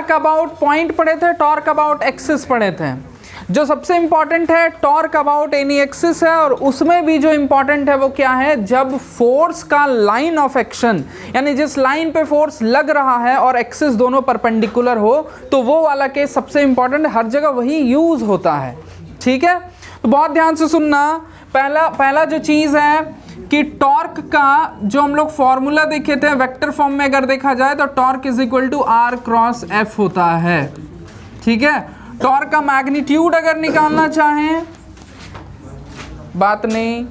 Torque about point पढ़े थे, torque about axis पढ़े थे। जो सबसे इंपॉर्टेंट है टॉर्क अबाउट एनी एक्सिस है, और उसमें भी जो इंपॉर्टेंट है वो क्या है, जब फोर्स का लाइन ऑफ एक्शन यानी जिस लाइन पे फोर्स लग रहा है और एक्सिस दोनों परपेंडिकुलर हो, तो वो वाला केस सबसे इंपॉर्टेंट है, हर जगह वही यूज होता है। ठीक है, तो बहुत ध्यान से सुनना। पहला जो चीज है कि टॉर्क का जो हम लोग फॉर्मूला देखे थे वेक्टर फॉर्म में अगर देखा जाए तो torque is equal to R cross F होता है। ठीक है, टॉर्क का मैग्नीट्यूड अगर निकालना चाहें, बात नहीं,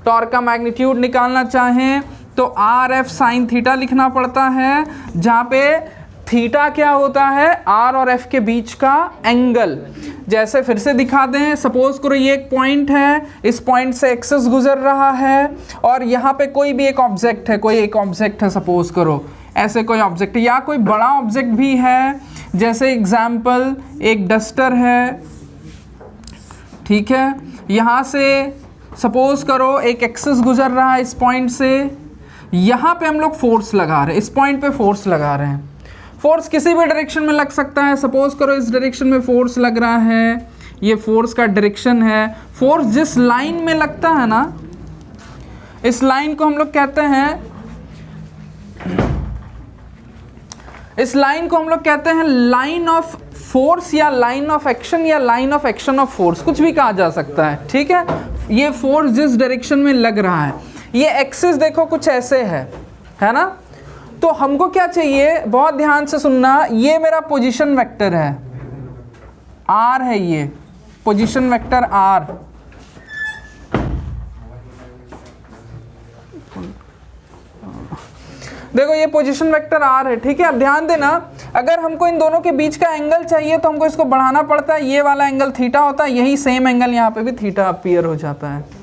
टॉर्क का मैग्नीट्यूड निकालना चाहें तो आर एफ साइन थीटा लिखना पड़ता है, जहां पे थीटा क्या होता है, आर और एफ के बीच का एंगल। जैसे फिर से दिखा दें, सपोज करो ये एक पॉइंट है, इस पॉइंट से एक्सिस गुजर रहा है और यहाँ पे कोई भी एक ऑब्जेक्ट है, कोई एक ऑब्जेक्ट है, सपोज करो ऐसे कोई ऑब्जेक्ट है, या कोई बड़ा ऑब्जेक्ट भी है, जैसे एग्जाम्पल एक डस्टर है। ठीक है, यहाँ से सपोज करो एक एक्सिस गुजर रहा है इस पॉइंट से, यहाँ पे हम लोग फोर्स लगा रहे हैं, इस पॉइंट पे फोर्स लगा रहे हैं। फोर्स किसी भी डायरेक्शन में लग सकता है, सपोज करो इस डायरेक्शन में फोर्स लग रहा है, ये फोर्स का डायरेक्शन है। फोर्स जिस लाइन में लगता है ना, इस लाइन को हम लोग कहते हैं, इस लाइन को हम लोग कहते हैं लाइन ऑफ फोर्स या लाइन ऑफ एक्शन या line of action of force, कुछ भी कहा जा सकता है। ठीक है, ये फोर्स जिस डायरेक्शन में लग रहा है, ये एक्सिस देखो कुछ ऐसे है ना, तो हमको क्या चाहिए, बहुत ध्यान से सुनना, ये मेरा पोजीशन वेक्टर है, आर है, ये पोजीशन वेक्टर आर। देखो ये पोजीशन वेक्टर आर है। ठीक है, अब ध्यान देना, अगर हमको इन दोनों के बीच का एंगल चाहिए तो हमको इसको बढ़ाना पड़ता है, ये वाला एंगल थीटा होता है, यही सेम एंगल यहाँ पे भी थीटा अपीयर हो जाता है।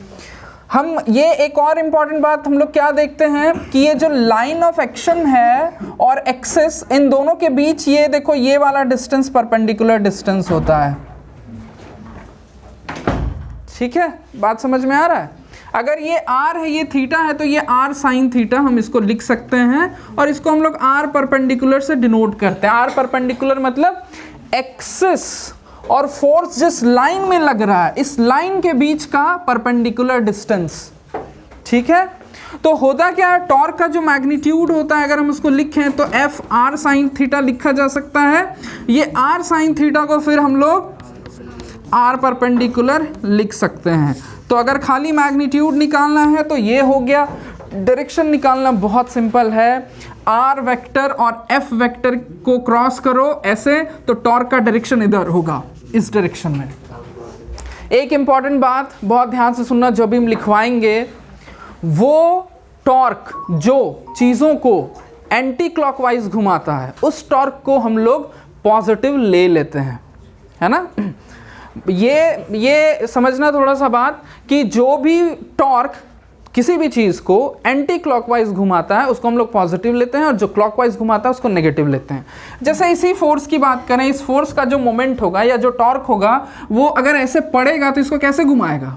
हम ये एक और इम्पॉर्टेंट बात हम लोग क्या देखते हैं कि ये जो लाइन ऑफ एक्शन है और एक्सिस, इन दोनों के बीच ये देखो ये वाला डिस्टेंस परपेंडिकुलर डिस्टेंस होता है। ठीक है, बात समझ में आ रहा है। अगर ये r है, ये थीटा है, तो ये r साइन थीटा हम इसको लिख सकते हैं, और इसको हम लोग r परपेंडिकुलर से डिनोट करते हैं। r परपेंडिकुलर मतलब एक्सिस और फोर्स जिस लाइन में लग रहा है, इस लाइन के बीच का परपेंडिकुलर डिस्टेंस। ठीक है, तो होता क्या है, टॉर्क का जो मैग्नीट्यूड होता है अगर हम उसको लिखें तो एफ आर साइन थीटा लिखा जा सकता है। ये आर साइन थीटा को फिर हम लोग आर परपेंडिकुलर लिख सकते हैं। तो अगर खाली मैग्नीट्यूड निकालना है तो ये हो गया। डायरेक्शन निकालना बहुत सिंपल है, आर वेक्टर और एफ वेक्टर को क्रॉस करो ऐसे, तो टॉर्क का डायरेक्शन इधर होगा, इस डायरेक्शन में। एक इंपॉर्टेंट बात बहुत ध्यान से सुनना, जो भी हम लिखवाएंगे, वो टॉर्क जो चीज़ों को एंटी क्लॉकवाइज घुमाता है, उस टॉर्क को हम लोग पॉजिटिव ले लेते हैं, है ना। ये समझना थोड़ा सा बात कि जो भी टॉर्क किसी भी चीज़ को एंटी क्लॉकवाइज घुमाता है उसको हम लोग पॉजिटिव लेते हैं, और जो क्लॉकवाइज घुमाता है उसको नेगेटिव लेते हैं। जैसे इसी फोर्स की बात करें, इस फोर्स का जो मोमेंट होगा या जो टॉर्क होगा, वो अगर ऐसे पड़ेगा तो इसको कैसे घुमाएगा,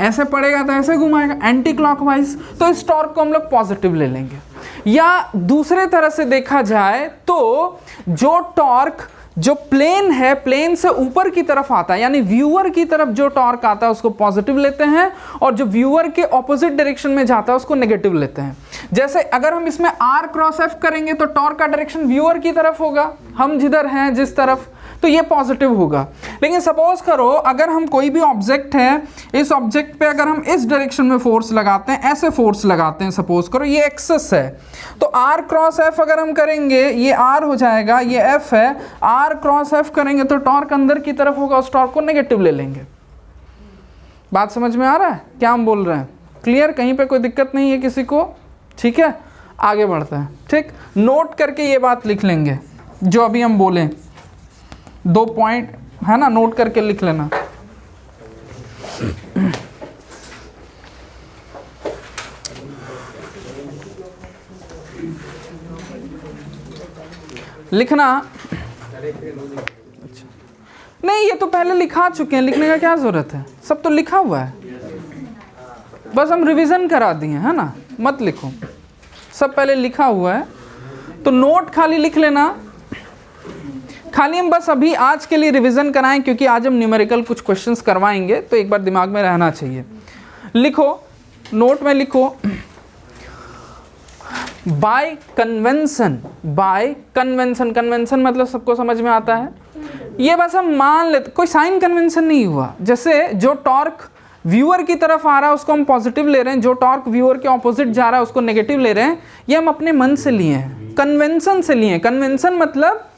ऐसे पड़ेगा तो ऐसे घुमाएगा, एंटी क्लॉकवाइज। तो इस टॉर्क को हम लोग पॉजिटिव ले लेंगे। या दूसरे तरह से देखा जाए तो जो टॉर्क जो प्लेन है, प्लेन से ऊपर की तरफ आता है, यानी व्यूअर की तरफ जो टॉर्क आता है उसको पॉजिटिव लेते हैं, और जो व्यूअर के ऑपोजिट डायरेक्शन में जाता है उसको नेगेटिव लेते हैं। जैसे अगर हम इसमें आर क्रॉस एफ करेंगे तो टॉर्क का डायरेक्शन व्यूअर की तरफ होगा, हम जिधर हैं जिस तरफ, तो ये पॉजिटिव होगा। लेकिन सपोज करो अगर हम कोई भी ऑब्जेक्ट है, इस ऑब्जेक्ट पे अगर हम इस डायरेक्शन में फोर्स लगाते हैं, ऐसे फोर्स लगाते हैं, सपोज करो ये एक्सिस है, तो आर क्रॉस एफ अगर हम करेंगे, ये आर हो जाएगा, ये एफ है, आर क्रॉस एफ करेंगे तो टॉर्क अंदर की तरफ होगा, उस टॉर्क को नेगेटिव ले लेंगे। बात समझ में आ रहा है क्या हम बोल रहे हैं? क्लियर? कहीं पे कोई दिक्कत नहीं है किसी को? ठीक है, आगे बढ़ते हैं। ठीक, नोट करके ये बात लिख लेंगे जो अभी हम बोलें, 2 पॉइंट है ना, नोट करके लिख लेना। लिखना अच्छा नहीं, ये तो पहले लिखा चुके हैं, लिखने का क्या जरूरत है, सब तो लिखा हुआ है, बस हम रिवीजन करा दिए है ना, मत लिखो, सब पहले लिखा हुआ है। तो नोट खाली लिख लेना खाली हम बस अभी आज के लिए रिवीजन कराएं, क्योंकि आज हम न्यूमेरिकल कुछ क्वेश्चंस करवाएंगे, तो एक बार दिमाग में रहना चाहिए। लिखो, नोट में लिखो, bye convention. Bye convention, convention मतलब सबको समझ में आता है। ये बस हम मान लेते, कोई साइन कन्वेंशन नहीं हुआ। जैसे जो टॉर्क व्यूअर की तरफ आ रहा है उसको हम पॉजिटिव ले रहे हैं, जो टॉर्क व्यूअर के ऑपोजिट जा रहा है उसको नेगेटिव ले रहे हैं, ये हम अपने मन से लिए हैं, कन्वेंशन से लिए हैं। कन्वेंशन मतलब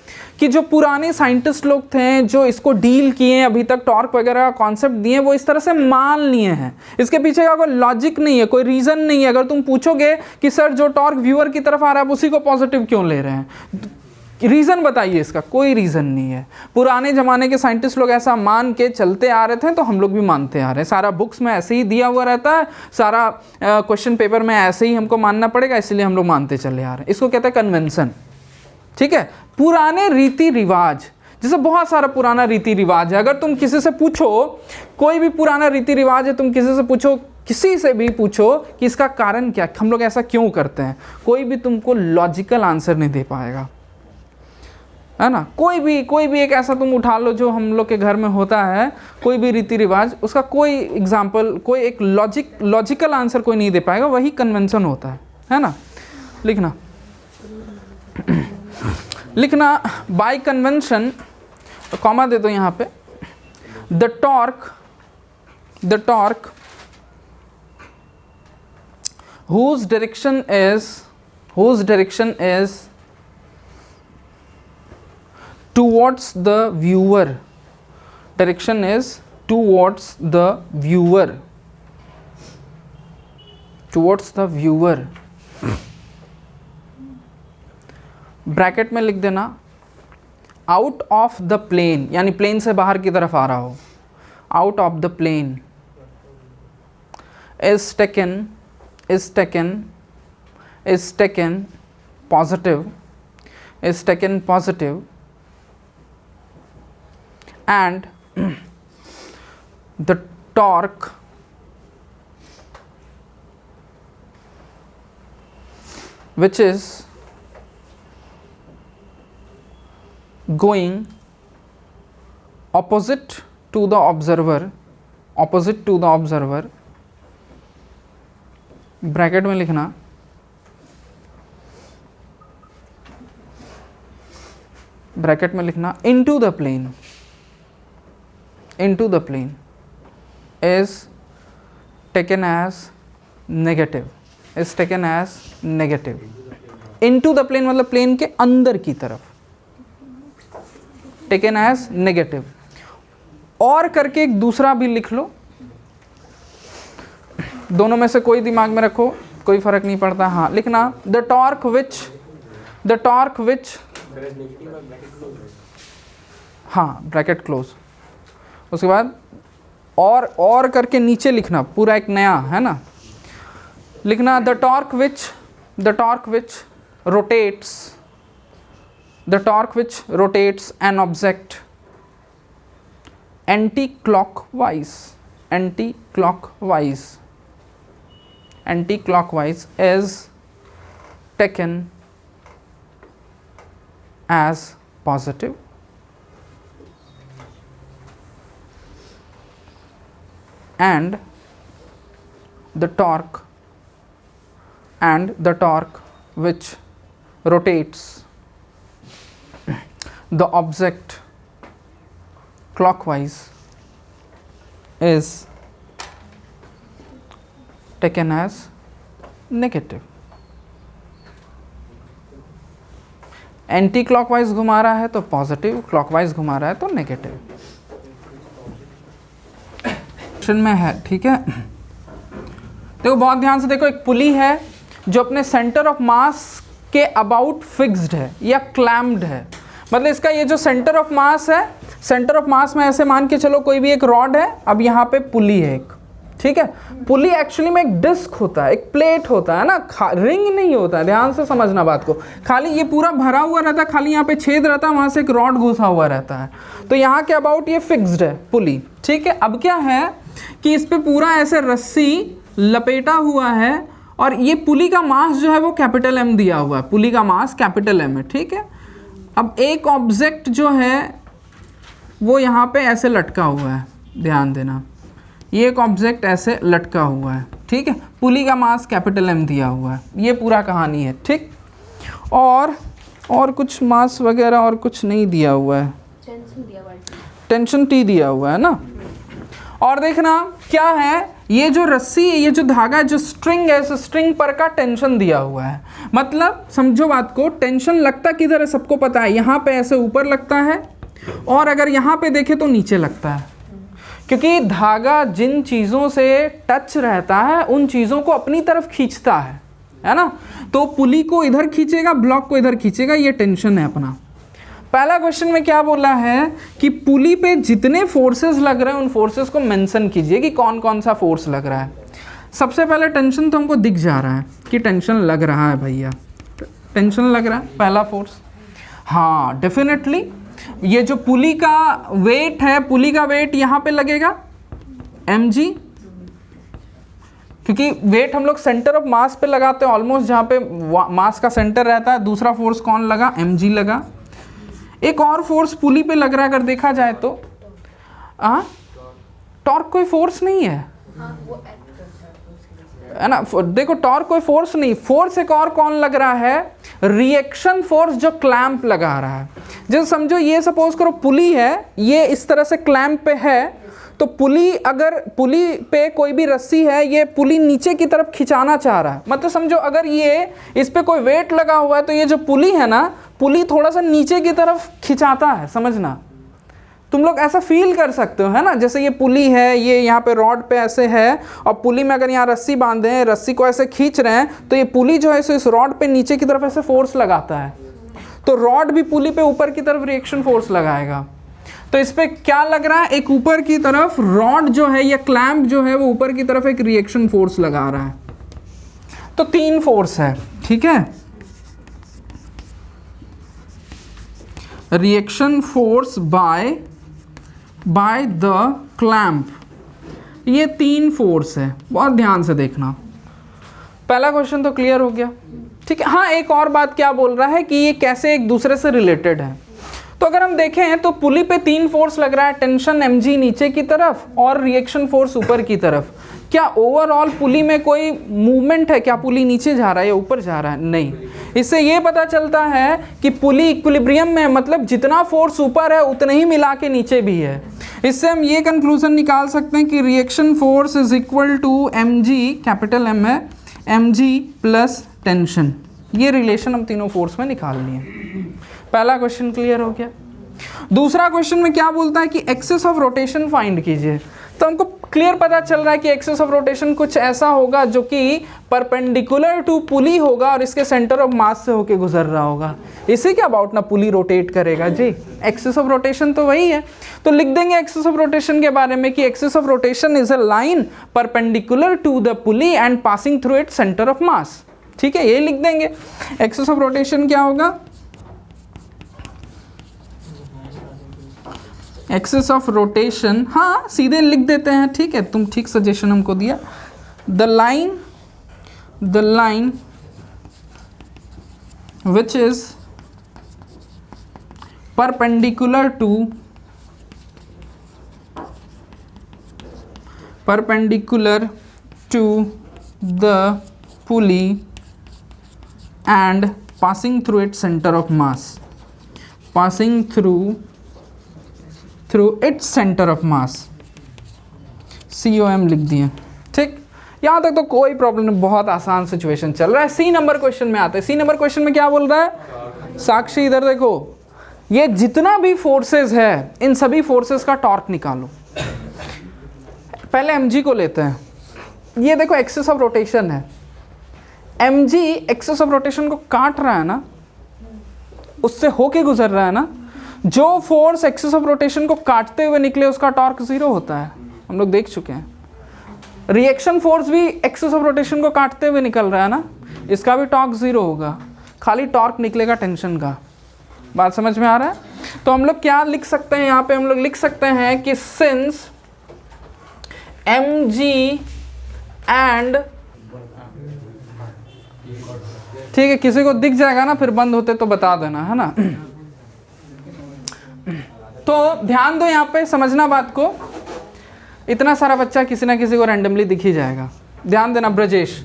कि जो पुराने साइंटिस्ट लोग थे जो इसको डील किए, अभी तक टॉर्क वगैरह का कॉन्सेप्ट दिए, वो इस तरह से मान लिए हैं। इसके पीछे का कोई लॉजिक नहीं है, कोई रीज़न नहीं है। अगर तुम पूछोगे कि सर जो टॉर्क व्यूअर की तरफ आ रहा है उसी को पॉजिटिव क्यों ले रहे हैं, रीज़न बताइए इसका। कोई रीज़न नहीं है। पुराने ज़माने के साइंटिस्ट लोग ऐसा मान के चलते आ रहे थे, तो हम लोग भी मानते आ रहे हैं। सारा बुक्स में ऐसे ही दिया हुआ रहता है, सारा क्वेश्चन पेपर में ऐसे ही हमको मानना पड़ेगा, इसलिए हम लोग मानते चले आ रहे हैं। इसको कहते हैं कन्वेंशन, ठीक है। पुराने रीति रिवाज, जैसे बहुत सारा पुराना रीति रिवाज है। अगर तुम किसी से पूछो, कोई भी पुराना रीति रिवाज है, तुम किसी से पूछो, किसी से भी पूछो कि इसका कारण क्या, हम लोग ऐसा क्यों करते हैं, कोई भी तुमको लॉजिकल आंसर नहीं दे पाएगा, है ना। कोई भी एक ऐसा तुम उठा लो जो हम लोग के घर में होता है, कोई भी रीति रिवाज, उसका कोई एग्जाम्पल, कोई एक लॉजिकल आंसर कोई नहीं दे पाएगा। वही कन्वेंशन होता है ना। लिखना बाय कन्वेंशन, कॉमा दे दो यहाँ पे, the torque whose direction is towards the viewer, direction is towards the viewer, bracket में लिख देना आउट ऑफ द प्लेन, यानी प्लेन से बाहर की तरफ आ रहा हो, out of the plane, is taken positive, and the torque which is going opposite to the observer, bracket में लिखना into the plane is taken as negative, into the plane मतलब प्लेन के अंदर की तरफ, taken as negative। और करके एक दूसरा भी लिख लो, दोनों में से कोई दिमाग में रखो, कोई फर्क नहीं पड़ता। हाँ, लिखना द टॉर्क विच, हाँ ब्रैकेट क्लोज, उसके बाद और करके नीचे लिखना, पूरा एक नया, है ना। लिखना the torque which rotates an object anti-clockwise is taken as positive, and the torque which rotates the object clockwise is taken as negative। Anti clockwise घुमा रहा है तो पॉजिटिव, क्लॉकवाइज घुमा रहा है तो नेगेटिव। क्वेश्चन में है, ठीक है। देखो बहुत ध्यान से देखो, एक पुली है जो अपने सेंटर ऑफ मास के अबाउट फिक्स्ड है या क्लैम्प्ड है। मतलब इसका ये जो सेंटर ऑफ मास है, सेंटर ऑफ मास में ऐसे मान के चलो कोई भी एक रॉड है, अब यहाँ पे पुली है एक, ठीक है। पुली एक्चुअली में एक डिस्क होता है, एक प्लेट होता है ना, रिंग नहीं होता है, ध्यान से समझना बात को। खाली ये पूरा भरा हुआ रहता है, खाली यहाँ पे छेद रहता है, वहाँ से एक रॉड घुसा हुआ रहता है, तो यहाँ के अबाउट ये फिक्स्ड है पुली, ठीक है। अब क्या है कि इस पे पूरा ऐसे रस्सी लपेटा हुआ है, और ये पुली का मास जो है वो कैपिटल M दिया हुआ है, पुली का मास कैपिटल M है, ठीक है। अब एक ऑब्जेक्ट जो है वो यहाँ पे ऐसे लटका हुआ है, ध्यान देना, ये एक ऑब्जेक्ट ऐसे लटका हुआ है, ठीक है, पुली का मास कैपिटल M दिया हुआ है, ये पूरा कहानी है, ठीक। और कुछ मास वगैरह और कुछ नहीं दिया हुआ है, टेंशन T दिया हुआ है ना। और देखना क्या है, ये जो रस्सी है, ये जो धागा, जो स्ट्रिंग है, इस स्ट्रिंग पर का टेंशन दिया हुआ है। मतलब समझो बात को, टेंशन लगता किधर है सबको पता है, यहाँ पे ऐसे ऊपर लगता है, और अगर यहाँ पे देखे तो नीचे लगता है, क्योंकि धागा जिन चीज़ों से टच रहता है उन चीज़ों को अपनी तरफ खींचता है ना। तो पुली को इधर खींचेगा, ब्लॉक को इधर खींचेगा, ये टेंशन है अपना। पहला क्वेश्चन में क्या बोला है कि पुली पे जितने फोर्सेस लग रहे हैं उन फोर्सेस को मेंशन कीजिए कि कौन कौन सा फोर्स लग रहा है। सबसे पहले टेंशन तो हमको दिख जा रहा है कि टेंशन लग रहा है भैया, टेंशन लग रहा है, पहला फोर्स। हाँ डेफिनेटली ये जो पुली का वेट है, पुली का वेट यहाँ पे लगेगा mg, क्योंकि वेट हम लोग सेंटर ऑफ मास पे लगाते हैं, ऑलमोस्ट जहाँ पे मास का सेंटर रहता है। दूसरा फोर्स कौन लगा, mg लगा। एक और फोर्स पुली पे लग रहा है अगर देखा जाए तो, टॉर्क कोई फोर्स नहीं है, है ना। देखो टॉर्क कोई फोर्स नहीं, फोर्स एक और कौन लग रहा है, रिएक्शन फोर्स जो क्लैंप लगा रहा है। जैसे समझो ये सपोज करो पुली है, ये इस तरह से क्लैंप पे है, तो पुली, अगर पुली पे कोई भी रस्सी है, ये पुली नीचे की तरफ खिंचाना चाह रहा है। मतलब समझो अगर ये इस पे कोई वेट लगा हुआ है तो ये जो पुली है ना, पुली थोड़ा सा नीचे की तरफ खिंचाता है, समझना। तुम लोग ऐसा फील कर सकते हो, है ना। जैसे ये पुली है, ये यहाँ पे रॉड पे ऐसे है, और पुली में अगर यहाँ रस्सी बांधे हैं, रस्सी को ऐसे खींच रहे हैं, तो ये पुली जो है इस रॉड पे नीचे की तरफ ऐसे फोर्स लगाता है, तो रॉड भी पुली पे ऊपर की तरफ रिएक्शन फोर्स लगाएगा। तो इस पे क्या लग रहा है, एक ऊपर की तरफ रॉड जो है या क्लैंप जो है वो ऊपर की तरफ एक रिएक्शन फोर्स लगा रहा है। तो 3 फोर्स है, ठीक है। Reaction force by the clamp, ये 3 फोर्स है, बहुत ध्यान से देखना। पहला क्वेश्चन तो क्लियर हो गया, ठीक है। हाँ एक और बात क्या बोल रहा है कि ये कैसे एक दूसरे से रिलेटेड है। तो अगर हम देखें तो पुली पे 3 फोर्स लग रहा है, टेंशन mg नीचे की तरफ और रिएक्शन फोर्स ऊपर की तरफ। क्या ओवरऑल पुली में कोई मूवमेंट है, क्या पुली नीचे जा रहा है या ऊपर जा रहा है, नहीं। इससे ये पता चलता है कि पुली इक्विलिब्रियम में, मतलब जितना फोर्स ऊपर है उतने ही मिला के नीचे भी है। इससे हम ये कंक्लूजन निकाल सकते हैं कि reaction force is equal to mg, capital M है, mg प्लस टेंशन। ये रिलेशन हम तीनों फोर्स में निकाल लिए। पहला क्वेश्चन क्लियर हो गया। दूसरा क्वेश्चन में क्या बोलता है कि एक्सिस ऑफ रोटेशन फाइंड कीजिए। तो हमको क्लियर पता चल रहा है कि एक्सिस ऑफ रोटेशन कुछ ऐसा होगा जो कि परपेंडिकुलर टू पुली होगा और इसके सेंटर ऑफ मास से होके गुजर रहा होगा। इसी के अबाउट ना पुली रोटेट करेगा जी, एक्सिस ऑफ रोटेशन तो वही है। तो लिख देंगे एक्सिस ऑफ रोटेशन के बारे में कि axis of rotation is a line perpendicular to the pulley and passing through its centre of mass, ठीक है, ये लिख देंगे। एक्सिस ऑफ रोटेशन क्या होगा, एक्सिस ऑफ रोटेशन, हाँ सीधे लिख देते हैं, ठीक है, तुम ठीक सजेशन हमको दिया। The line which is perpendicular to the pulley and passing through its centre of mass, passing through its centre of mass, COM लिख दिए, ठीक। यहाँ तक तो कोई प्रॉब्लम नहीं, बहुत आसान सिचुएशन चल रहा है। सी नंबर क्वेश्चन में आते हैं। सी नंबर क्वेश्चन में क्या बोल रहा है, साक्षी इधर देखो, ये जितना भी फोर्सेस है इन सभी फोर्सेस का टॉर्क निकालो। पहले mg को लेते हैं, ये देखो एक्सिस ऑफ रोटेशन है, mg एक्सिस ऑफ रोटेशन को काट रहा है ना, उससे होके गुजर रहा है ना। जो फोर्स एक्सिस ऑफ रोटेशन को काटते हुए निकले उसका टॉर्क 0 होता है, हम लोग देख चुके हैं। रिएक्शन फोर्स भी एक्सिस ऑफ रोटेशन को काटते हुए निकल रहा है ना, इसका भी टॉर्क 0 होगा, खाली टॉर्क निकलेगा टेंशन का। बात समझ में आ रहा है। तो हम लोग क्या लिख सकते हैं, यहाँ पे हम लोग लिख सकते हैं कि सिंस mg एंड, ठीक है, किसी को दिख जाएगा ना फिर बंद होते तो बता देना, है ना। तो ध्यान दो यहाँ पे, समझना बात को। इतना सारा बच्चा किसी ना किसी को रैंडमली दिख ही जाएगा। ध्यान देना ब्रजेश,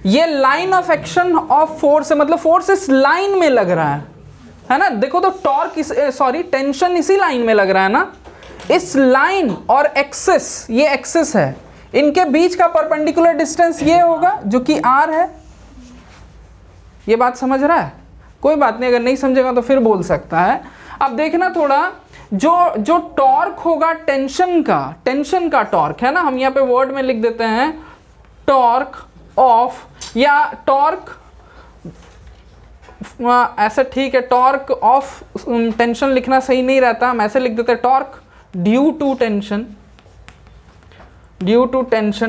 ये line of action of force है, मतलब फोर्स इस लाइन में लग रहा है ना। देखो तो टॉर्क टेंशन इसी लाइन में लग रहा है ना, इस लाइन और एक्सिस, ये एक्सिस है, इनके बीच का परपेंडिकुलर डिस्टेंस ये होगा जो कि r है। ये बात समझ रहा है? कोई बात नहीं, अगर नहीं समझेगा तो फिर बोल सकता है। अब देखना थोड़ा, जो टॉर्क होगा टेंशन का टॉर्क है ना, हम यहाँ पे वर्ड में लिख देते हैं टॉर्क ऑफ, या टॉर्क ऐसा ठीक है, टॉर्क ऑफ टेंशन लिखना सही नहीं रहता, हम ऐसे लिख देते हैं torque due to tension.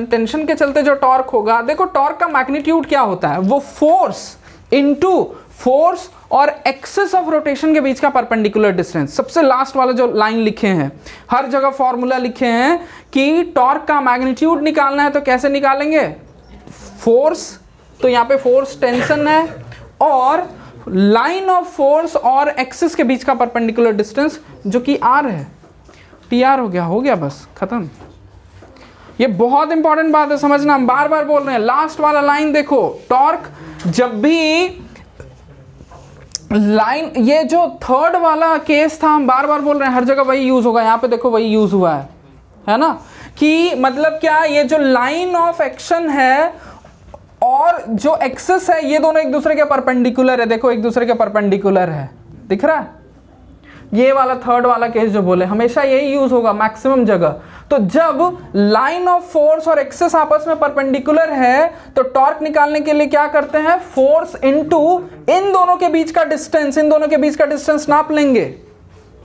Tension के चलते जो टॉर्क होगा, देखो टॉर्क का मैग्नीट्यूड क्या होता है, वो फोर्स इनटू फोर्स और एक्सिस ऑफ रोटेशन के बीच का परपेंडिकुलर डिस्टेंस। सबसे लास्ट वाला जो लाइन लिखे हैं, हर जगह फॉर्मूला लिखे हैं कि टॉर्क का मैग्नीट्यूड निकालना है तो कैसे निकालेंगे, फोर्स, तो यहाँ पे फोर्स टेंशन है, और लाइन ऑफ फोर्स और एक्सिस के बीच का परपेंडिकुलर डिस्टेंस जो कि r है, TR हो गया बस खत्म। ये बहुत इंपॉर्टेंट बात है, समझना, हम बार बार बोल रहे हैं। लास्ट वाला लाइन देखो, टॉर्क जब भी लाइन, ये जो थर्ड वाला केस था, हम बार बार बोल रहे हैं, हर जगह वही यूज होगा, यहाँ पे देखो वही यूज हुआ है ना, कि मतलब क्या, ये जो लाइन ऑफ एक्शन है और जो एक्सिस है, ये दोनों एक दूसरे के परपेंडिकुलर है। देखो एक दूसरे के परपेंडिकुलर है, दिख रहा है? ये वाला थर्ड वाला केस जो बोले, हमेशा यही यूज होगा मैक्सिमम जगह। तो जब लाइन ऑफ फोर्स और एक्सिस आपस में परपेंडिकुलर है तो टॉर्क निकालने के लिए क्या करते हैं, फोर्स इनटू इन दोनों के बीच का डिस्टेंस नाप लेंगे,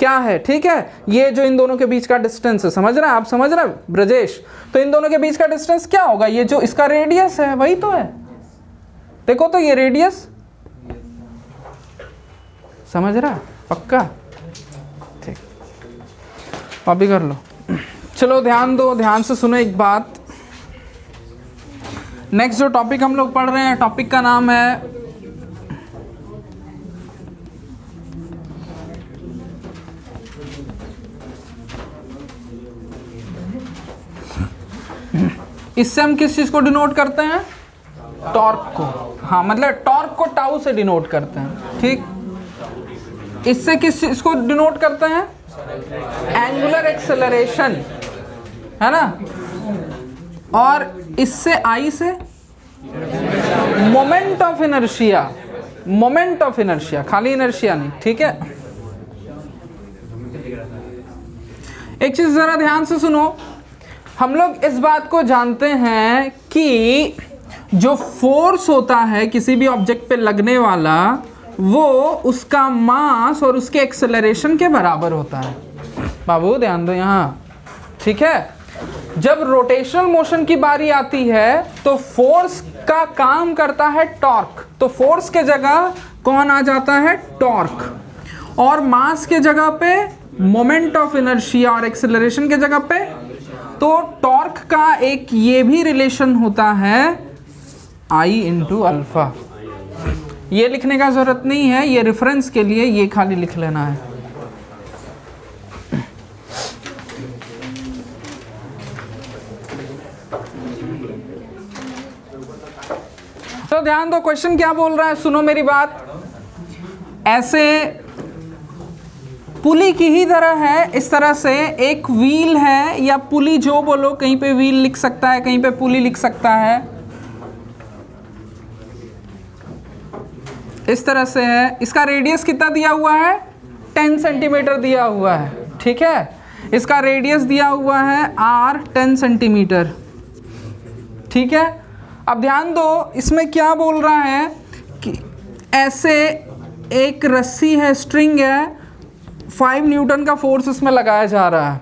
क्या है, ठीक है, ये जो इन दोनों के बीच का डिस्टेंस है, समझ रहे हैं आप, समझ रहे हैं ब्रजेश? तो इन दोनों के बीच का डिस्टेंस क्या होगा, ये जो इसका रेडियस है वही तो है। देखो तो ये रेडियस, समझ रहा है? पक्का? ठीक, कॉपी कर लो। चलो ध्यान दो, ध्यान से सुनो एक बात। नेक्स्ट जो टॉपिक हम लोग पढ़ रहे हैं, टॉपिक का नाम है इससे हम किस चीज को डिनोट करते हैं, टॉर्क को। हाँ, मतलब टॉर्क को टाउ से डिनोट करते हैं, ठीक। इससे किस चीज को डिनोट करते हैं, एंगुलर एक्सेलरेशन, है ना। और इससे आई से मोमेंट ऑफ इनर्शिया, खाली इनर्शिया नहीं, ठीक है। एक चीज जरा ध्यान से सुनो, हम लोग इस बात को जानते हैं कि जो फोर्स होता है किसी भी ऑब्जेक्ट पे लगने वाला, वो उसका मास और उसके एक्सेलरेशन के बराबर होता है। बाबू ध्यान दो यहाँ, ठीक है। जब रोटेशनल मोशन की बारी आती है तो फोर्स का काम करता है टॉर्क, तो फोर्स के जगह कौन आ जाता है, टॉर्क, और मास के जगह पे मोमेंट ऑफ इनर्शिया, और एक्सेलरेशन के जगह पे, तो टॉर्क का एक ये भी रिलेशन होता है I इंटू अल्फा। ये लिखने का जरूरत नहीं है, ये रेफरेंस के लिए ये खाली लिख लेना है। तो ध्यान दो, क्वेश्चन क्या बोल रहा है, सुनो मेरी बात। ऐसे पुली की ही तरह है, इस तरह से एक व्हील है, या पुली जो बोलो, कहीं पे व्हील लिख सकता है, कहीं पे पुली लिख सकता है, इस तरह से है। इसका रेडियस कितना दिया हुआ है, 10 सेंटीमीटर दिया हुआ है, ठीक है। इसका रेडियस दिया हुआ है r 10 सेंटीमीटर, ठीक है। अब ध्यान दो, इसमें क्या बोल रहा है कि ऐसे एक रस्सी है, स्ट्रिंग है, 5 न्यूटन का फोर्स इसमें लगाया जा रहा है,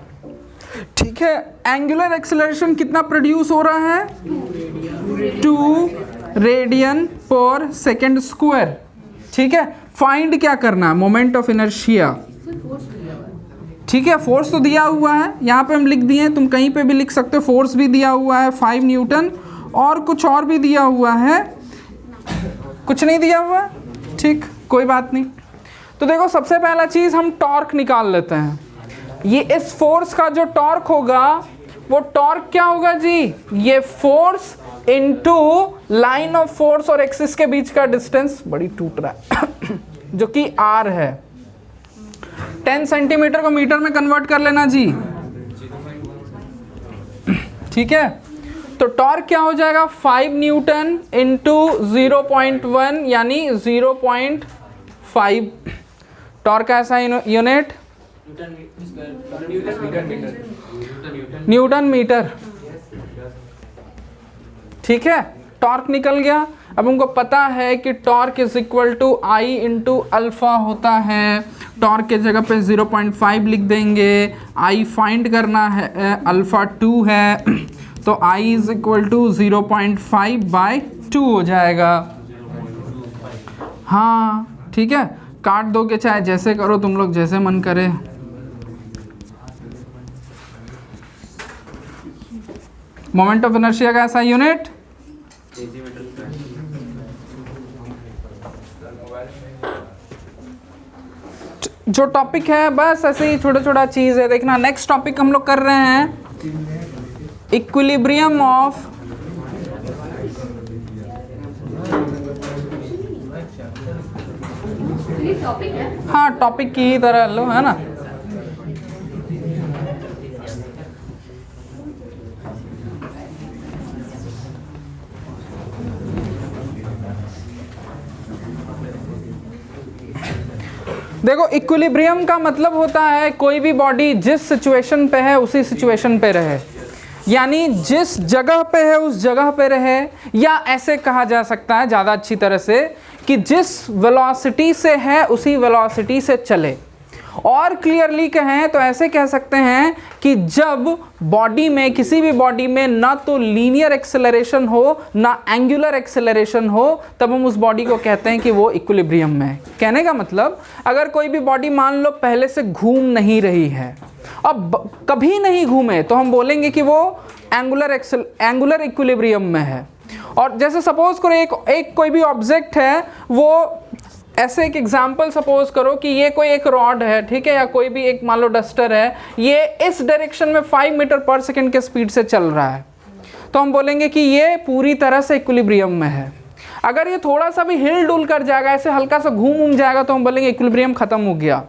ठीक है। एंगुलर एक्सेलरेशन कितना प्रोड्यूस हो रहा है, 2 रेडियन पर सेकेंड स्क्वायर, ठीक है। फाइंड क्या करना है, मोमेंट ऑफ इनर्शिया, ठीक है। फोर्स तो दिया हुआ है, यहाँ पे हम लिख दिए, तुम कहीं पे भी लिख सकते हो। फोर्स भी दिया हुआ है 5 न्यूटन, और कुछ और भी दिया हुआ है, कुछ नहीं दिया हुआ, ठीक, कोई बात नहीं। तो देखो सबसे पहला चीज हम टॉर्क निकाल लेते हैं। ये इस फोर्स का जो टॉर्क होगा वो टॉर्क क्या होगा जी, ये force into line of force और एक्सिस के बीच का डिस्टेंस, बड़ी टूट रहा है जो कि r है। 10 सेंटीमीटर को मीटर में कन्वर्ट कर लेना जी, ठीक है। तो टॉर्क क्या हो जाएगा 5 न्यूटन इंटू 0.1 यानी 0.5। टॉर्क ऐसा यूनिट न्यूटन मीटर, ठीक है। टॉर्क निकल गया। अब हमको पता है कि torque is equal to I into alpha होता है। टॉर्क के जगह पे 0.5 लिख देंगे, आई फाइंड करना है, अल्फा 2 है, तो आई इज इक्वल टू 0.5/2 हो जाएगा। हाँ ठीक है, काट दोगे चाहे जैसे करो तुम लोग, जैसे मन करे। मोमेंट ऑफ इनर्शिया का ऐसा यूनिट जो टॉपिक है बस ऐसे ही छोटा छोटा चीज है। देखना नेक्स्ट टॉपिक हम लोग कर रहे हैं इक्विलिब्रियम ऑफ हाँ टॉपिक की ही तरह लो, है ना। देखो इक्विलिब्रियम का मतलब होता है कोई भी बॉडी जिस सिचुएशन पे है उसी सिचुएशन पे रहे, यानी जिस जगह पे है उस जगह पे रहे, या ऐसे कहा जा सकता है ज़्यादा अच्छी तरह से कि जिस वेलोसिटी से है उसी वेलोसिटी से चले। और क्लियरली कहें तो ऐसे कह सकते हैं कि जब बॉडी में, किसी भी बॉडी में ना तो लीनियर एक्सेलरेशन हो ना एंगुलर एक्सेलरेशन हो, तब हम उस बॉडी को कहते हैं कि वो इक्विलिब्रियम में है। कहने का मतलब अगर कोई भी बॉडी मान लो पहले से घूम नहीं रही है, अब कभी नहीं घूमे, तो हम बोलेंगे कि वो एंगुलर इक्विलिब्रियम में है। और जैसे सपोज करो एक कोई भी ऑब्जेक्ट है, वो ऐसे एक एग्जाम्पल सपोज करो कि ये कोई एक रॉड है, ठीक है, या कोई भी एक मान लो डस्टर है, ये इस डायरेक्शन में 5 मीटर पर सेकंड के स्पीड से चल रहा है, तो हम बोलेंगे कि ये पूरी तरह से इक्विलिब्रियम में है। अगर ये थोड़ा सा भी हिल डुल कर जाएगा, ऐसे हल्का सा घूम जाएगा, तो हम बोलेंगे इक्विलिब्रियम खत्म हो गया।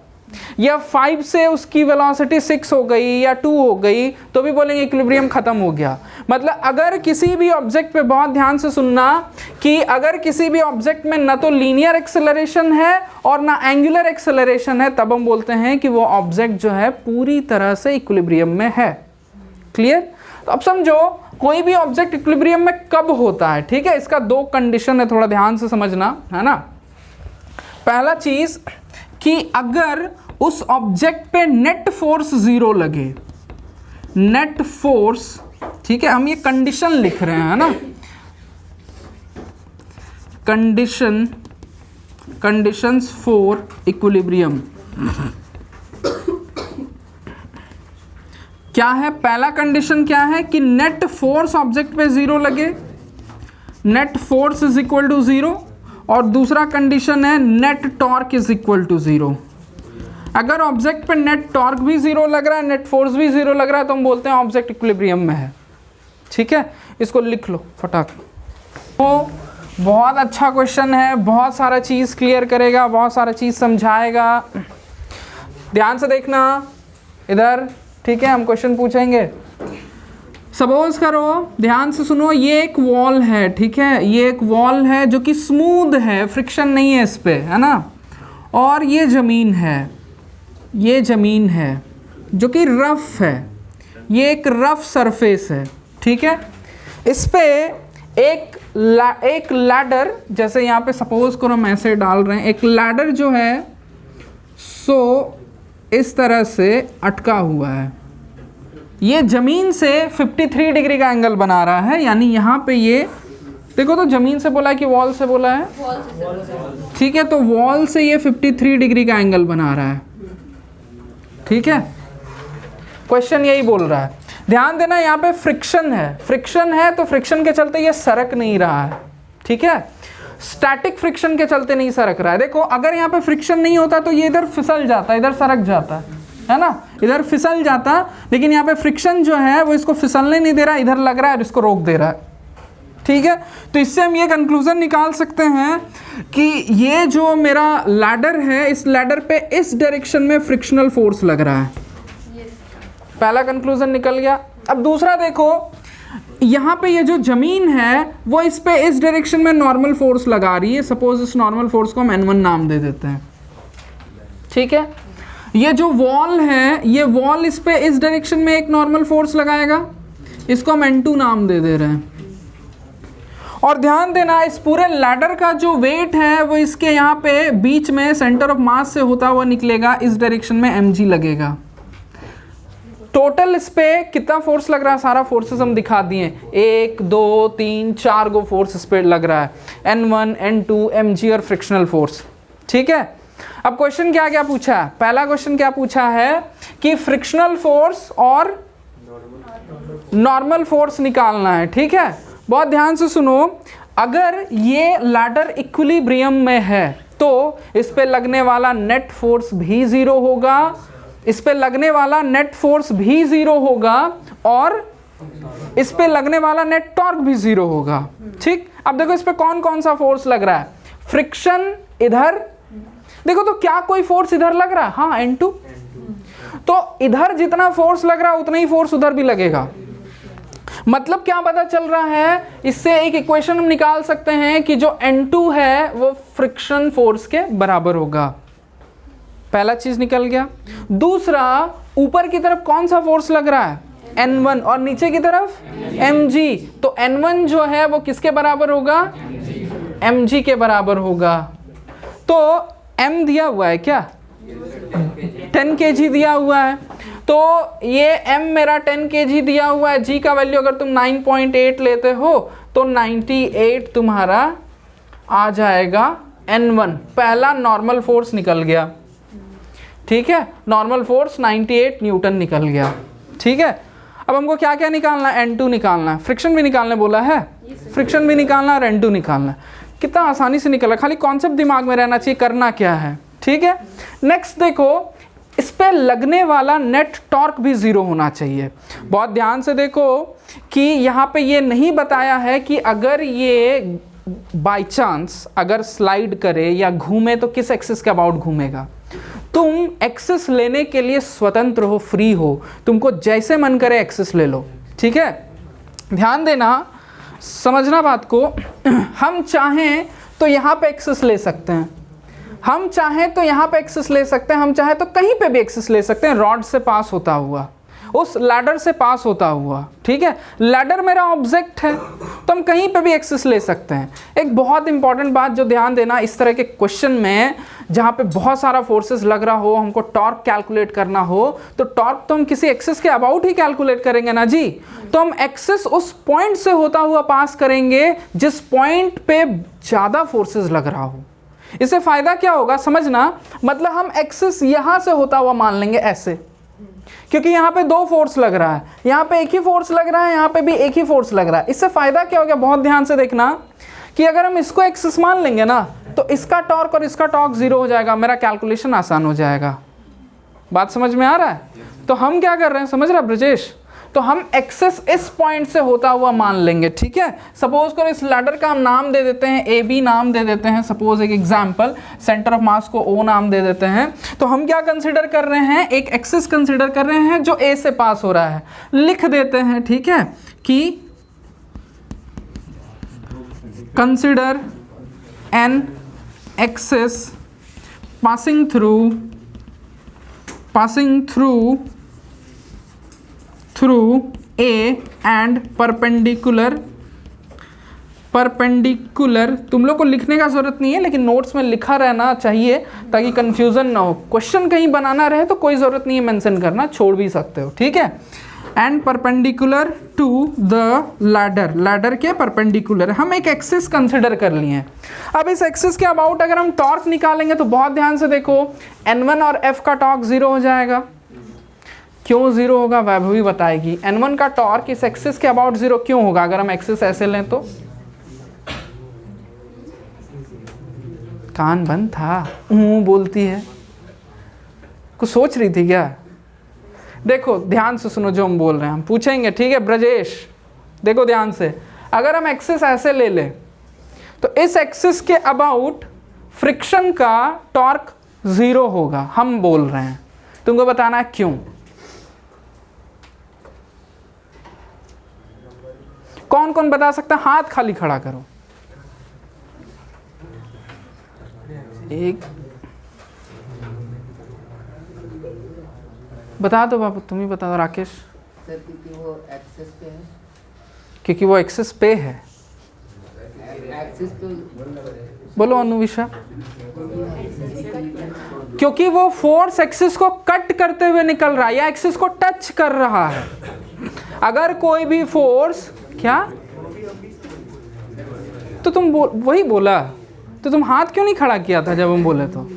या 5 से उसकी वेलोसिटी 6 हो गई या 2 हो गई, तो भी बोलेंगे इक्विलिब्रियम खत्म हो गया। मतलब अगर किसी भी ऑब्जेक्ट पे, बहुत ध्यान से सुनना, कि अगर किसी भी ऑब्जेक्ट में ना तो लीनियर एक्सेलरेशन है और ना एंगुलर एक्सेलरेशन है, तब हम बोलते हैं कि वो ऑब्जेक्ट जो है पूरी तरह से इक्विलिब्रियम में है। क्लियर? तो अब समझो कोई भी ऑब्जेक्ट इक्विलिब्रियम में कब होता है, ठीक है। इसका 2 कंडीशन है, थोड़ा ध्यान से समझना, है ना। पहला चीज कि अगर उस ऑब्जेक्ट पे नेट फोर्स 0 लगे, नेट फोर्स, ठीक है, हम ये कंडीशन लिख रहे हैं, है ना, कंडीशंस फॉर इक्विलिब्रियम। क्या है पहला कंडीशन, क्या है कि नेट फोर्स ऑब्जेक्ट पे 0 लगे, net force is equal to 0। और दूसरा कंडीशन है net torque is equal to 0। अगर ऑब्जेक्ट पे नेट टॉर्क भी 0 लग रहा है, नेट फोर्स भी 0 लग रहा है, तो हम बोलते हैं ऑब्जेक्ट इक्विलिब्रियम में है। ठीक है, इसको लिख लो फटाक। तो बहुत अच्छा क्वेश्चन है, बहुत सारा चीज़ क्लियर करेगा, बहुत सारा चीज़ समझाएगा। ध्यान से देखना इधर, ठीक है। हम क्वेश्चन पूछेंगे। सपोज करो, ध्यान से सुनो, ये एक वॉल है, ठीक है, ये एक वॉल है जो कि स्मूथ है, फ्रिक्शन नहीं है इस पे, है ना। और ये ज़मीन है, ये ज़मीन है जो कि रफ है, ये एक रफ सरफेस है, ठीक है। इस पे एक लैडर, जैसे यहाँ पे सपोज करो हम ऐसे डाल रहे हैं, एक लैडर जो है सो इस तरह से अटका हुआ है, ये ज़मीन से 53 डिग्री का एंगल बना रहा है। यानी यहाँ पे ये देखो, तो ज़मीन से बोला है कि वॉल से बोला है, ठीक है, तो वॉल से ये 53 डिग्री का एंगल बना रहा है, ठीक है। क्वेश्चन यही बोल रहा है। ध्यान देना, यहाँ पे फ्रिक्शन है, फ्रिक्शन है, तो फ्रिक्शन के चलते ये सरक नहीं रहा है, ठीक है। स्टैटिक फ्रिक्शन के चलते नहीं सरक रहा है। देखो अगर यहाँ पे फ्रिक्शन नहीं होता तो ये इधर फिसल जाता, इधर सरक जाता है ना, इधर फिसल जाता, लेकिन यहाँ पे फ्रिक्शन जो है वो इसको फिसलने नहीं दे रहा, इधर लग रहा है और इसको रोक दे रहा है। ठीक है, तो इससे हम ये कंक्लूजन निकाल सकते हैं कि ये जो मेरा लैडर है, इस लैडर पे इस डायरेक्शन में फ्रिक्शनल फोर्स लग रहा है। पहला कंक्लूजन निकल गया। अब दूसरा देखो, यहाँ पे ये जो जमीन है वो इस पे इस डायरेक्शन में नॉर्मल फोर्स लगा रही है। सपोज इस नॉर्मल फोर्स को हम N1 नाम दे देते हैं। ठीक है, ये जो वॉल है, ये वॉल इस पे इस डायरेक्शन में एक नॉर्मल फोर्स लगाएगा, इसको हम N2 नाम दे दे रहे हैं। और ध्यान देना इस पूरे लैडर का जो वेट है वो इसके यहाँ पे बीच में सेंटर ऑफ मास से होता हुआ निकलेगा, इस डायरेक्शन में mg लगेगा। टोटल इस पे कितना फोर्स लग रहा है, सारा फोर्सेस हम दिखा दिए, 1 2 3 4 गो फोर्स इस पे लग रहा है, N1 N2 mg और फ्रिक्शनल फोर्स। ठीक है, अब क्वेश्चन क्या क्या पूछा है? पहला क्वेश्चन क्या पूछा है कि फ्रिक्शनल फोर्स और नॉर्मल फोर्स निकालना है। ठीक है, बहुत ध्यान से सुनो, अगर ये लैडर इक्विलिब्रियम में है तो इस पे लगने वाला नेट फोर्स भी 0 होगा, इस पे लगने वाला नेट फोर्स भी 0 होगा और इस पे लगने वाला नेट टॉर्क भी 0 होगा। ठीक, अब देखो इस पे कौन कौन सा फोर्स लग रहा है, फ्रिक्शन इधर, देखो तो क्या कोई फोर्स इधर लग रहा है? हाँ N2, तो इधर जितना फोर्स लग रहा है उतना ही फोर्स उधर भी लगेगा। मतलब क्या पता चल रहा है, इससे एक इक्वेशन हम निकाल सकते हैं कि जो N2 है वो फ्रिक्शन फोर्स के बराबर होगा। पहला चीज निकल गया। दूसरा, ऊपर की तरफ कौन सा फोर्स लग रहा है? N1, और नीचे की तरफ mg, तो N1 जो है वो किसके बराबर होगा? mg के बराबर होगा। तो m दिया हुआ है क्या? 10 kg दिया हुआ है, तो ये m मेरा 10 kg दिया हुआ है। g का वैल्यू अगर तुम 9.8 लेते हो तो 98 तुम्हारा आ जाएगा N1। पहला नॉर्मल फोर्स निकल गया। ठीक है, नॉर्मल फोर्स 98 न्यूटन निकल गया। ठीक है, अब हमको क्या क्या निकालना है? N2 निकालना है, फ्रिक्शन भी निकालने बोला है, फ्रिक्शन भी निकालना है और N2 निकालना है। कितना आसानी से निकला, खाली कॉन्सेप्ट दिमाग में रहना चाहिए, करना क्या है। ठीक है, नेक्स्ट देखो, इस पे लगने वाला नेट टॉर्क भी 0 होना चाहिए। बहुत ध्यान से देखो कि यहाँ पे ये नहीं बताया है कि अगर ये बाय चांस अगर स्लाइड करे या घूमे तो किस एक्सिस के अबाउट घूमेगा। तुम एक्सिस लेने के लिए स्वतंत्र हो, फ्री हो, तुमको जैसे मन करे एक्सिस ले लो। ठीक है, ध्यान देना, समझना बात को। हम चाहें तो यहाँ पे एक्सिस ले सकते हैं, हम चाहें तो यहाँ पे एक्सिस ले सकते हैं, हम चाहें तो कहीं पे भी एक्सिस ले सकते हैं, रॉड से पास होता हुआ, उस लैडर से पास होता हुआ। ठीक है, लैडर मेरा ऑब्जेक्ट है तो हम कहीं पे भी एक्सिस ले सकते हैं। एक बहुत इंपॉर्टेंट बात जो ध्यान देना, इस तरह के क्वेश्चन में जहाँ पे बहुत सारा फोर्सेस लग रहा हो, हमको टॉर्क कैलकुलेट करना हो, तो टॉर्क तो हम किसी एक्सिस के अबाउट ही कैलकुलेट करेंगे ना जी। तो हम एक्सिस उस पॉइंट से होता हुआ पास करेंगे जिस पॉइंट पे ज़्यादा फोर्सेस लग रहा हो। इससे फायदा क्या होगा समझना, मतलब हम एक्सिस यहां से होता हुआ मान लेंगे ऐसे, क्योंकि यहाँ पे 2 फोर्स लग रहा है, यहाँ पे एक ही फोर्स लग रहा है, यहाँ पे भी एक ही फोर्स लग रहा है। इससे फायदा क्या हो गया, बहुत ध्यान से देखना कि अगर हम इसको एक्सिस मान लेंगे ना तो इसका टॉर्क और इसका टॉर्क 0 हो जाएगा, मेरा कैलकुलेशन आसान हो जाएगा। बात समझ में आ रहा है? तो हम क्या कर रहे हैं, समझ रहा है ब्रजेश? तो हम एक्सेस इस पॉइंट से होता हुआ मान लेंगे। ठीक है, सपोज करो इस लैडर का हम नाम दे देते हैं ए बी नाम दे देते हैं, सपोज एक एग्जांपल, सेंटर ऑफ मास को ओ नाम दे देते हैं। तो हम क्या कंसीडर कर रहे हैं, एक एक्सेस कंसीडर कर रहे हैं जो ए से पास हो रहा है, लिख देते हैं। ठीक है, कि consider an axis passing through A and perpendicular, तुम लोग को लिखने का जरूरत नहीं है, लेकिन नोट्स में लिखा रहना चाहिए ताकि कंफ्यूजन ना हो। क्वेश्चन कहीं बनाना रहे तो कोई जरूरत नहीं है मेंशन करना, छोड़ भी सकते हो। ठीक है, and perpendicular to the ladder, ladder के परपेंडिकुलर हम एक एक्सिस कंसिडर कर लिए हैं। अब इस एक्सिस के अबाउट अगर हम टॉर्क निकालेंगे तो बहुत ध्यान से देखो, N1 और F का टॉर्क 0 हो जाएगा। क्यों 0 होगा वैभवी बताएगी। N1 का टॉर्क इस एक्सिस के अबाउट 0 क्यों होगा, अगर हम एक्सिस ऐसे लें तो कान बंद था, बोलती है, कुछ सोच रही थी क्या? देखो ध्यान से सुनो जो हम बोल रहे हैं, हम पूछेंगे, ठीक है ब्रजेश? देखो ध्यान से, अगर हम एक्सिस ऐसे ले लें तो इस एक्सिस के अबाउट फ्रिक्शन का टॉर्क 0 होगा, हम बोल रहे हैं। तुमको बताना है क्यों। कौन कौन बता सकता है? हाथ खाली खड़ा करो। एक बता दो बाबू, तुम ही बता दो। राकेश? सर क्योंकि वो एक्सेस पे है। क्योंकि वो एक्सिस पे है। एक्सेस पे बोलो अनुविशा। क्योंकि वो फोर्स एक्सिस को कट करते हुए निकल रहा है या एक्सिस को टच कर रहा है। अगर कोई भी फोर्स, क्या तो तुम वही बोला, तो तुम हाथ क्यों नहीं खड़ा किया था जब हम बोले? तो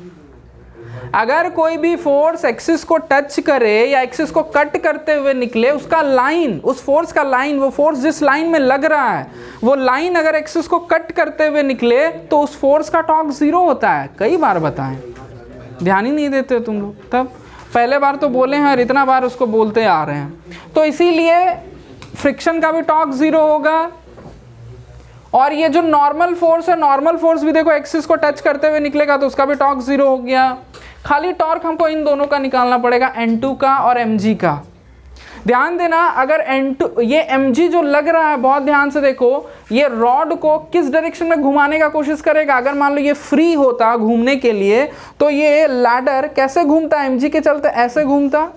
अगर कोई भी फोर्स एक्सिस को टच करे या एक्सिस को कट करते हुए निकले, उसका लाइन, उस फोर्स का लाइन, वो फोर्स जिस लाइन में लग रहा है वो लाइन अगर एक्सिस को कट करते हुए निकले तो उस फोर्स का टॉर्क 0 होता है। कई बार बताएं, ध्यान ही नहीं देते तुम लोग। तब पहले बार तो बोले हैं और इतना बार उसको बोलते आ रहे हैं। तो इसीलिए फ्रिक्शन का भी टॉर्क 0 होगा। और ये जो नॉर्मल फोर्स है, नॉर्मल फोर्स भी देखो एक्सिस को टच करते हुए निकलेगा तो उसका भी टॉर्क 0 हो गया। खाली टॉर्क हमको इन दोनों का निकालना पड़ेगा, N2 का और mg का। ध्यान देना, अगर N2, ये mg जो लग रहा है, बहुत ध्यान से देखो, ये रॉड को किस डायरेक्शन में घुमाने का कोशिश करेगा। अगर मान लो ये फ्री होता घूमने के लिए तो ये लैडर कैसे घूमता? mg के चलते ऐसे घूमता।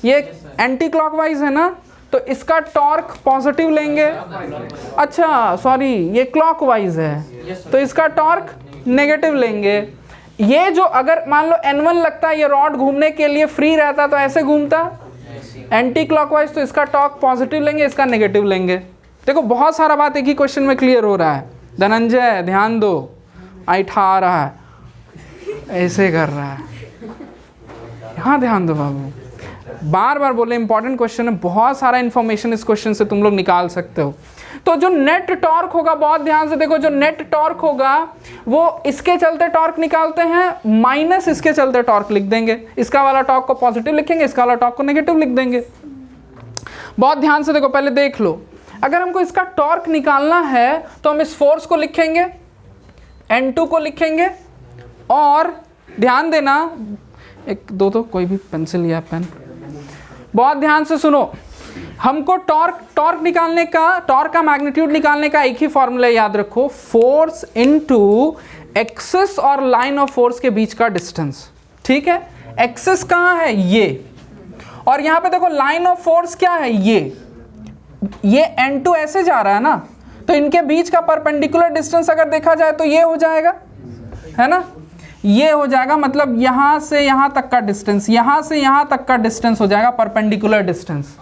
ये एंटी क्लॉकवाइज है ना, तो इसका टॉर्क पॉजिटिव लेंगे। अच्छा सॉरी, ये क्लॉकवाइज है तो इसका टॉर्क नेगेटिव लेंगे। ये जो अगर मान लो N1 लगता है, ये रॉड घूमने के लिए फ्री रहता तो ऐसे घूमता एंटी क्लॉकवाइज, तो इसका टॉर्क पॉजिटिव लेंगे, इसका नेगेटिव लेंगे। देखो बहुत सारा बात एक ही क्वेश्चन में क्लियर हो रहा है। धनंजय ध्यान दो, ऐठा रहा है, ऐसे कर रहा है, यहाँ ध्यान दो बाबू। बार बार बोले इंपॉर्टेंट क्वेश्चन है, बहुत सारा इंफॉर्मेशन इस क्वेश्चन से तुम लोग निकाल सकते हो। तो जो नेट टॉर्क होगा, बहुत ध्यान से देखो, जो नेट टॉर्क होगा वो इसके चलते टॉर्क निकालते हैं माइनस इसके चलते टॉर्क लिख देंगे। इसका वाला टॉर्क को पॉजिटिव लिखेंगे, इसका वाला टॉर्क को नेगेटिव लिख देंगे। बहुत ध्यान से देखो, पहले देख लो, अगर हमको इसका टॉर्क निकालना है तो हम इस फोर्स को लिखेंगे, N2 को लिखेंगे, और ध्यान देना, एक दो तो कोई भी पेंसिल या पेन, बहुत ध्यान से सुनो, हमको टॉर्क निकालने का, टॉर्क का मैग्नीट्यूड निकालने का एक ही फॉर्मूला याद रखो, फोर्स इनटू एक्सिस और लाइन ऑफ फोर्स के बीच का डिस्टेंस। ठीक है, एक्सिस कहाँ है? ये, और यहाँ पे देखो लाइन ऑफ फोर्स क्या है? ये N2 ऐसे जा रहा है ना, तो इनके बीच का परपेंडिकुलर डिस्टेंस अगर देखा जाए तो ये हो जाएगा, है ना, ये हो जाएगा। मतलब यहाँ से यहाँ तक का डिस्टेंस, यहाँ से यहाँ तक का डिस्टेंस हो जाएगा परपेंडिकुलर डिस्टेंस,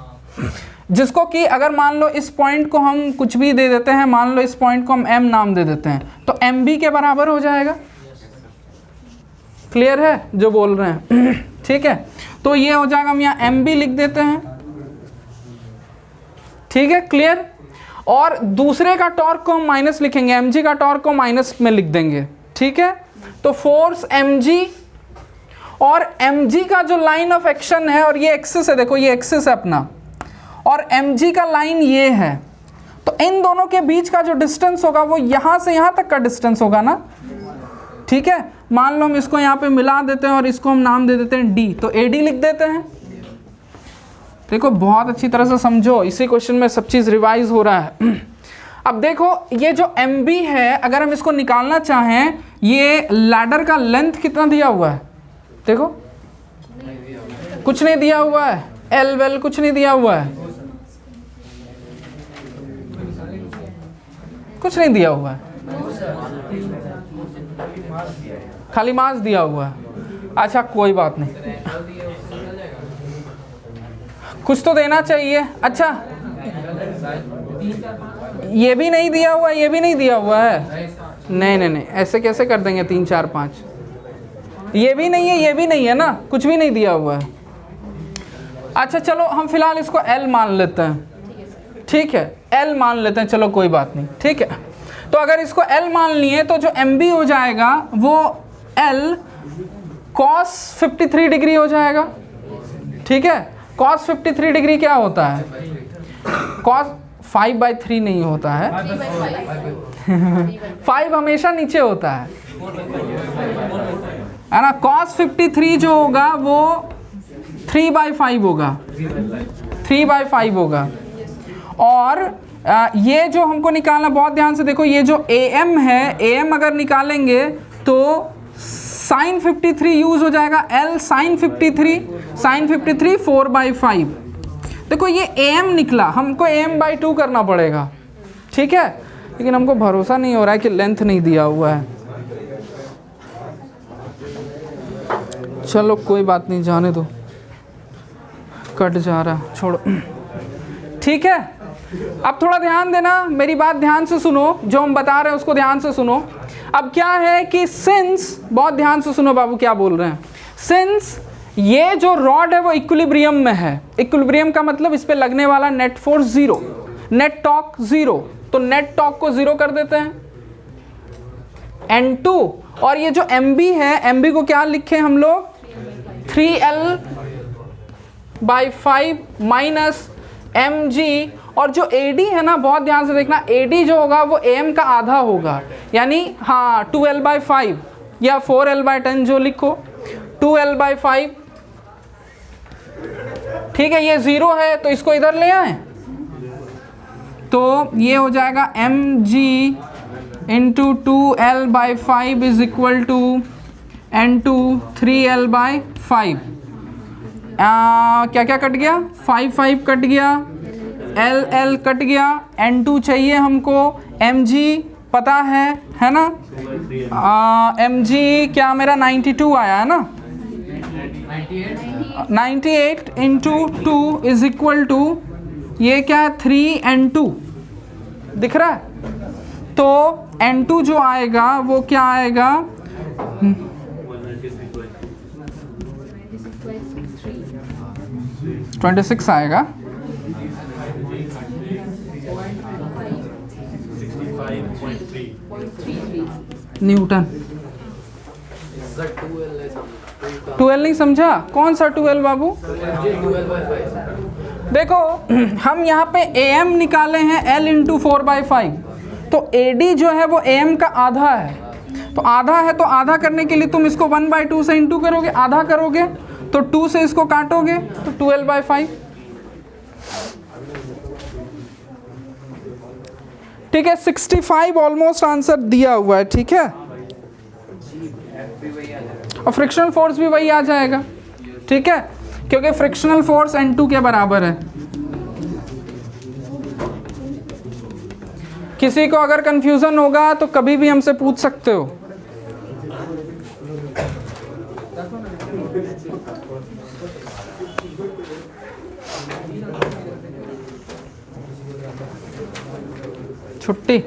जिसको कि अगर मान लो इस पॉइंट को हम कुछ भी दे देते हैं, मान लो इस पॉइंट को हम m नाम दे देते हैं, तो mb के बराबर हो जाएगा। क्लियर है जो बोल रहे हैं? ठीक है, तो ये हो जाएगा, हम यहाँ mb लिख देते हैं। ठीक है, क्लियर। और दूसरे का टॉर्क को हम माइनस लिखेंगे, mg का टॉर्क को माइनस में लिख देंगे। ठीक है, तो फोर्स mg, और mg का जो लाइन ऑफ एक्शन है, और ये एक्सिस है, देखो ये एक्सिस है अपना, और mg का लाइन ये है, तो इन दोनों के बीच का जो डिस्टेंस होगा वो यहाँ से यहाँ तक का डिस्टेंस होगा ना। ठीक है, मान लो हम इसको यहाँ पे मिला देते हैं और इसको हम नाम दे देते हैं d, तो AD लिख देते हैं। देखो बहुत अच्छी तरह से समझो, इसी क्वेश्चन में सब चीज़ रिवाइज हो रहा है। अब देखो ये जो mb है, अगर हम इसको निकालना चाहें, ये लैडर का लेंथ कितना दिया हुआ है? देखो कुछ नहीं दिया हुआ है, एल वेल कुछ नहीं दिया हुआ है, कुछ नहीं दिया हुआ है, खाली मास दिया हुआ है। अच्छा कोई बात नहीं, कुछ तो देना चाहिए। अच्छा ये भी नहीं दिया हुआ, ये भी नहीं दिया हुआ है, नहीं नहीं नहीं, ऐसे कैसे कर देंगे 3 4 5, ये भी नहीं है, ये भी नहीं है ना, कुछ भी नहीं दिया हुआ है। अच्छा चलो हम फिलहाल इसको L मान लेते हैं। ठीक है, L मान लेते हैं, चलो कोई बात नहीं। ठीक है, तो अगर इसको L मान लिए तो जो MB हो जाएगा वो L cos 53 डिग्री हो जाएगा। ठीक है, cos 53 डिग्री क्या होता है? cos 5/3 नहीं होता है 5 हमेशा नीचे होता है ना। cos 53 जो होगा वो 3/5 होगा, 3/5 होगा। और ये जो हमको निकालना, बहुत ध्यान से देखो, ये जो AM है, AM अगर निकालेंगे तो sin 53 यूज हो जाएगा, L sin 53 4/5। देखो ये AM निकला, हमको AM/2 करना पड़ेगा। ठीक है, लेकिन हमको भरोसा नहीं हो रहा है कि लेंथ नहीं दिया हुआ है। चलो कोई बात नहीं, जाने दो, कट जा रहा, छोड़ो। ठीक है, अब थोड़ा ध्यान देना, मेरी बात ध्यान से सुनो, जो हम बता रहे हैं उसको ध्यान से सुनो। अब क्या है कि सिंस, बहुत ध्यान से सुनो बाबू क्या बोल रहे हैं, सिंस ये जो रॉड है वो इक्विलिब्रियम में है। इक्विलिब्रियम का मतलब इस पे लगने वाला नेट फोर्स 0, नेट टॉर्क 0, तो नेट टॉर्क को 0 कर देते हैं N2। और ये जो MB है, MB को क्या लिखे हम लोग, 3L/5 माइनस mg। और जो AD है ना, बहुत ध्यान से देखना, AD जो होगा वो AM का आधा होगा, यानी हाँ 2L/5 या 4L/10 जो लिखो, 2L/5। ठीक है, ये 0 है तो इसको इधर ले आए, तो ये हो जाएगा mg into 2L/5 is equal to N2 3L/5। क्या क्या कट गया, 5 कट गया, L कट गया, N2 चाहिए हमको, mg पता है ना, mg क्या मेरा 92 आया है ना, 98 इंटू 2 इज इक्वल टू, ये क्या है 3N2 दिख रहा है, तो N2 जो आएगा वो क्या आएगा, 26 आएगा, 65.3 न्यूटन। 2L नहीं समझा, कौन सा 2L बाबू? देखो हम यहाँ पे AM निकाले हैं L इंटू 4/5, तो AD जो है वो AM का आधा है, तो आधा है तो आधा करने के लिए तुम इसको 1/2 से इंटू करोगे, आधा करोगे तो 2 से इसको काटोगे तो 2L/5। ठीक है, 65 ऑलमोस्ट आंसर दिया हुआ है। ठीक है, और फ्रिक्शनल फोर्स भी वही आ जाएगा। ठीक है, क्योंकि फ्रिक्शनल फोर्स N2 के बराबर है। किसी को अगर कंफ्यूजन होगा तो कभी भी हमसे पूछ सकते हो। छुट्टी।